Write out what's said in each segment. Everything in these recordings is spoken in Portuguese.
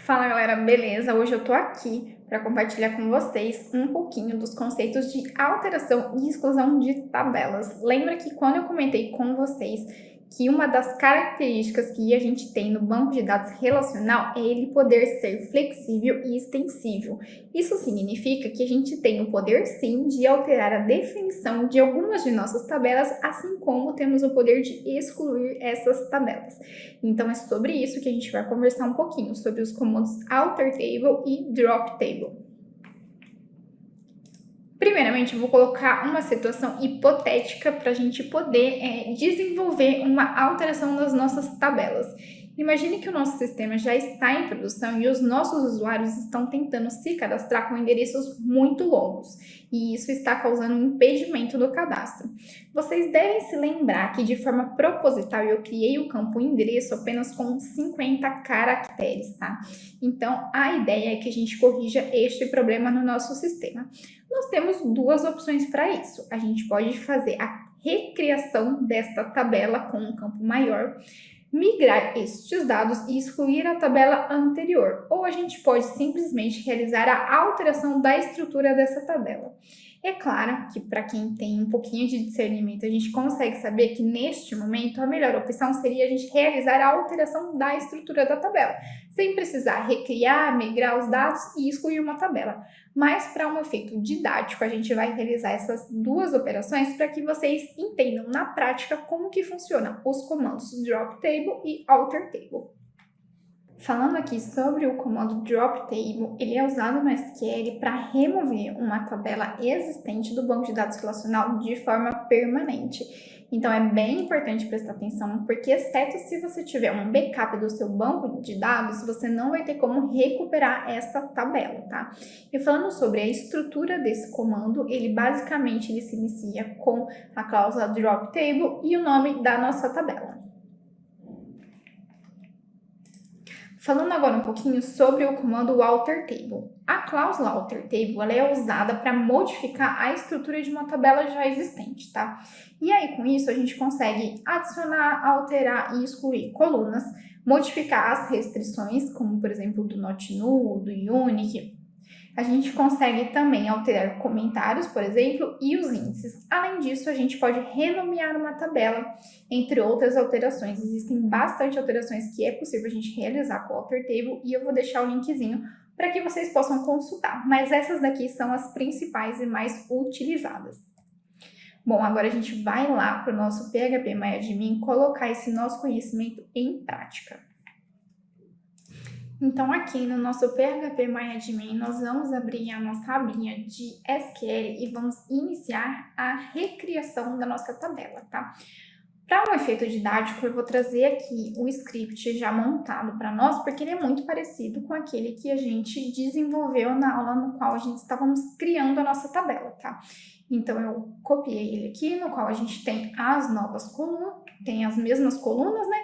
Fala galera, beleza? Hoje eu tô aqui para compartilhar com vocês um pouquinho dos conceitos de alteração e exclusão de tabelas. Lembra que quando eu comentei com vocês que uma das características que a gente tem no banco de dados relacional é ele poder ser flexível e extensível. Isso significa que a gente tem o poder sim de alterar a definição de algumas de nossas tabelas, assim como temos o poder de excluir essas tabelas. Então é sobre isso que a gente vai conversar um pouquinho, sobre os comandos alter table e drop table. Primeiramente, eu vou colocar uma situação hipotética para a gente poder desenvolver uma alteração das nossas tabelas. Imagine que o nosso sistema já está em produção e os nossos usuários estão tentando se cadastrar com endereços muito longos, e isso está causando um impedimento do cadastro. Vocês devem se lembrar que de forma proposital eu criei o campo endereço apenas com 50 caracteres, tá? Então a ideia é que a gente corrija este problema no nosso sistema. Nós temos duas opções para isso. A gente pode fazer a recriação desta tabela com um campo maior, migrar estes dados e excluir a tabela anterior, ou a gente pode simplesmente realizar a alteração da estrutura dessa tabela. É claro que para quem tem um pouquinho de discernimento, a gente consegue saber que neste momento a melhor opção seria a gente realizar a alteração da estrutura da tabela, sem precisar recriar, migrar os dados e excluir uma tabela. Mas para um efeito didático, a gente vai realizar essas duas operações para que vocês entendam na prática como que funcionam os comandos drop table e alter table. Falando aqui sobre o comando drop table, ele é usado no SQL para remover uma tabela existente do banco de dados relacional de forma permanente. Então é bem importante prestar atenção, porque exceto se você tiver um backup do seu banco de dados, você não vai ter como recuperar essa tabela, tá? E falando sobre a estrutura desse comando, ele basicamente se inicia com a cláusula drop table e o nome da nossa tabela. Falando agora um pouquinho sobre o comando alter table. A cláusula alter table ela é usada para modificar a estrutura de uma tabela já existente, tá? E aí com isso a gente consegue adicionar, alterar e excluir colunas, modificar as restrições, como por exemplo do not null, do unique. A gente consegue também alterar comentários, por exemplo, e os índices. Além disso, a gente pode renomear uma tabela, entre outras alterações. Existem bastante alterações que é possível a gente realizar com o alter table e eu vou deixar o linkzinho para que vocês possam consultar. Mas essas daqui são as principais e mais utilizadas. Bom, agora a gente vai lá para o nosso PHP-MyAdmin colocar esse nosso conhecimento em prática. Então, aqui no nosso PHP-MyAdmin, nós vamos abrir a nossa abinha de SQL e vamos iniciar a recriação da nossa tabela, tá? Para um efeito didático, eu vou trazer aqui o script já montado para nós, porque ele é muito parecido com aquele que a gente desenvolveu na aula no qual a gente estávamos criando a nossa tabela, tá? Então, eu copiei ele aqui, no qual a gente tem as novas colunas, tem as mesmas colunas, né?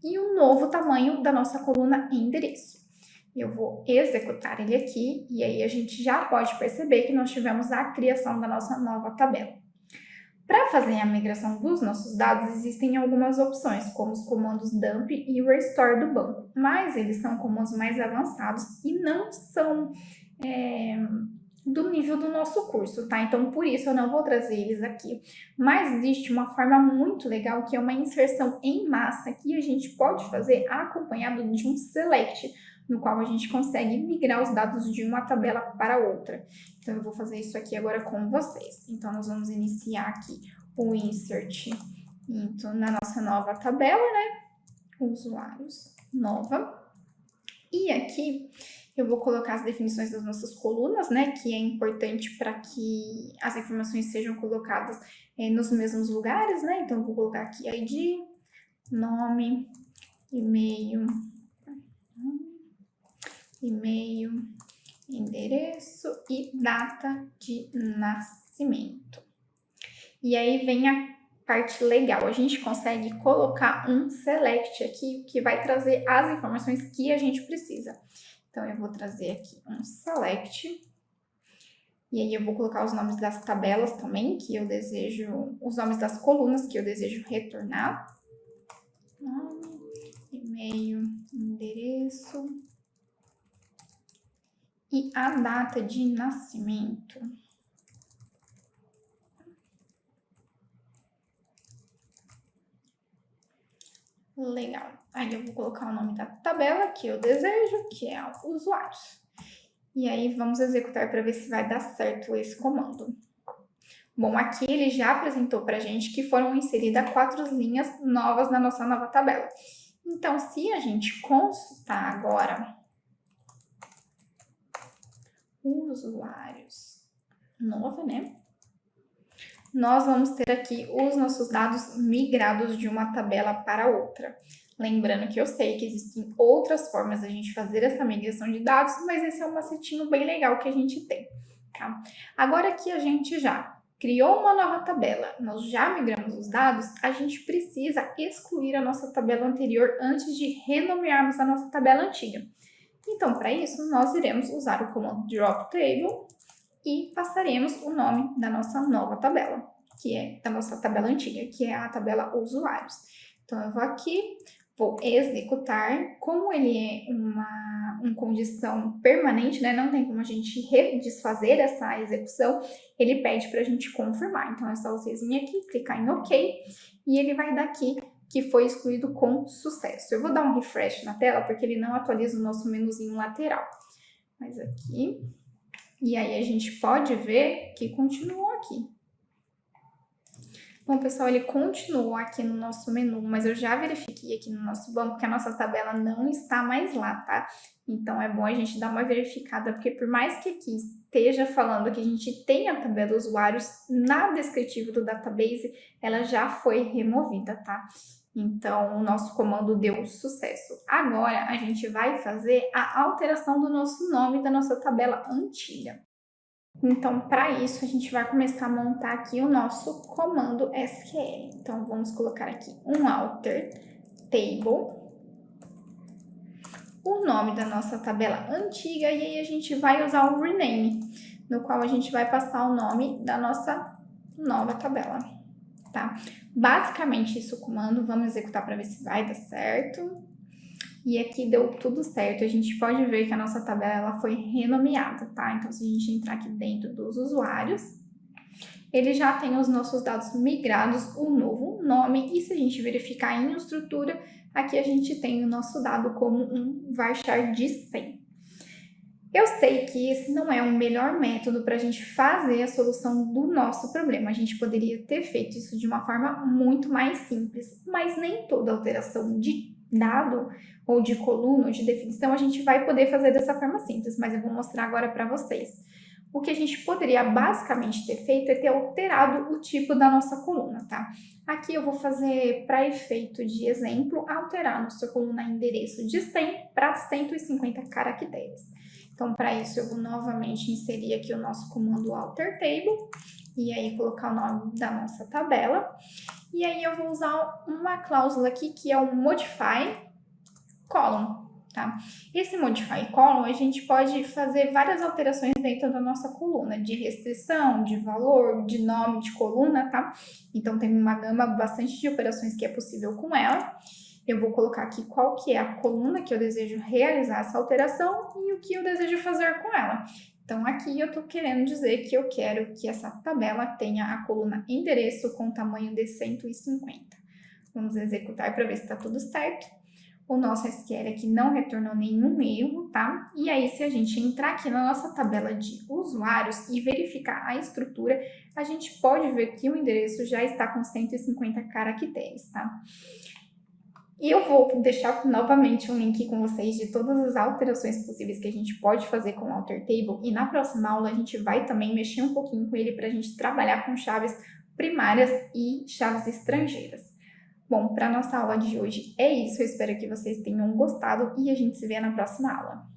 E o novo tamanho da nossa coluna endereço. Eu vou executar ele aqui e aí a gente já pode perceber que nós tivemos a criação da nossa nova tabela. Para fazer a migração dos nossos dados, existem algumas opções, como os comandos dump e restore do banco, mas eles são comandos mais avançados e não são do nível do nosso curso, tá? Então, por isso eu não vou trazer eles aqui. Mas existe uma forma muito legal que é uma inserção em massa que a gente pode fazer acompanhado de um select, no qual a gente consegue migrar os dados de uma tabela para outra. Então, eu vou fazer isso aqui agora com vocês. Então, nós vamos iniciar aqui o insert na nossa nova tabela, né? Usuários, nova. E aqui eu vou colocar as definições das nossas colunas, né? Que é importante para que as informações sejam colocadas nos mesmos lugares, né? Então, eu vou colocar aqui ID, nome, e-mail, endereço e data de nascimento. E aí vem a parte legal, a gente consegue colocar um select aqui que vai trazer as informações que a gente precisa. Então, eu vou trazer aqui um select, e aí eu vou colocar os nomes das tabelas também, que eu desejo, os nomes das colunas que eu desejo retornar. Nome, e-mail, endereço, e a data de nascimento. Legal. Aí eu vou colocar o nome da tabela que eu desejo, que é usuários. E aí vamos executar para ver se vai dar certo esse comando. Bom, aqui ele já apresentou para a gente que foram inseridas 4 linhas novas na nossa nova tabela. Então, se a gente consultar agora usuários novo, né? Nós vamos ter aqui os nossos dados migrados de uma tabela para outra. Lembrando que eu sei que existem outras formas de a gente fazer essa migração de dados, mas esse é um macetinho bem legal que a gente tem, tá? Agora que a gente já criou uma nova tabela, nós já migramos os dados, a gente precisa excluir a nossa tabela anterior antes de renomearmos a nossa tabela antiga. Então, para isso, nós iremos usar o comando drop table e passaremos o nome da nossa nova tabela, que é da nossa tabela antiga, que é a tabela usuários. Então, eu vou aqui, vou executar. Como ele é uma condição permanente, né? Não tem como a gente desfazer essa execução, ele pede para a gente confirmar. Então, é só vocês virem aqui, clicar em OK, e ele vai dar aqui que foi excluído com sucesso. Eu vou dar um refresh na tela, porque ele não atualiza o nosso menuzinho lateral. Mas aqui... E aí a gente pode ver que continuou aqui. Bom, pessoal, ele continuou aqui no nosso menu, mas eu já verifiquei aqui no nosso banco que a nossa tabela não está mais lá, tá? Então, é bom a gente dar uma verificada, porque por mais que aqui esteja falando que a gente tem a tabela dos usuários, na descritivo do database, ela já foi removida, tá? Então, o nosso comando deu sucesso. Agora, a gente vai fazer a alteração do nosso nome da nossa tabela antiga. Então, para isso, a gente vai começar a montar aqui o nosso comando SQL. Então, vamos colocar aqui um alter table, o nome da nossa tabela antiga, e aí a gente vai usar o rename, no qual a gente vai passar o nome da nossa nova tabela, tá? Basicamente, isso é o comando, vamos executar para ver se vai dar certo. E aqui deu tudo certo, a gente pode ver que a nossa tabela ela foi renomeada, tá? Então, se a gente entrar aqui dentro dos usuários, ele já tem os nossos dados migrados, o novo nome, e se a gente verificar em estrutura, aqui a gente tem o nosso dado como um varchar de 100. Eu sei que esse não é o melhor método para a gente fazer a solução do nosso problema. A gente poderia ter feito isso de uma forma muito mais simples, mas nem toda alteração de dado ou de coluna ou de definição a gente vai poder fazer dessa forma simples, mas eu vou mostrar agora para vocês. O que a gente poderia basicamente ter feito é ter alterado o tipo da nossa coluna, tá? Aqui eu vou fazer, para efeito de exemplo, alterar nossa coluna endereço de 100 para 150 caracteres. Então, para isso, eu vou novamente inserir aqui o nosso comando alter table e aí colocar o nome da nossa tabela. E aí eu vou usar uma cláusula aqui que é o modify column, tá? Esse modify column, a gente pode fazer várias alterações dentro da nossa coluna, de restrição, de valor, de nome de coluna, tá? Então, tem uma gama bastante de operações que é possível com ela. Eu vou colocar aqui qual que é a coluna que eu desejo realizar essa alteração e o que eu desejo fazer com ela. Então, aqui eu estou querendo dizer que eu quero que essa tabela tenha a coluna endereço com tamanho de 150. Vamos executar para ver se está tudo certo. O nosso SQL aqui não retornou nenhum erro, tá? E aí, se a gente entrar aqui na nossa tabela de usuários e verificar a estrutura, a gente pode ver que o endereço já está com 150 caracteres, tá? E eu vou deixar novamente um link com vocês de todas as alterações possíveis que a gente pode fazer com o Alter Table. E na próxima aula a gente vai também mexer um pouquinho com ele para a gente trabalhar com chaves primárias e chaves estrangeiras. Bom, para a nossa aula de hoje é isso. Eu espero que vocês tenham gostado e a gente se vê na próxima aula.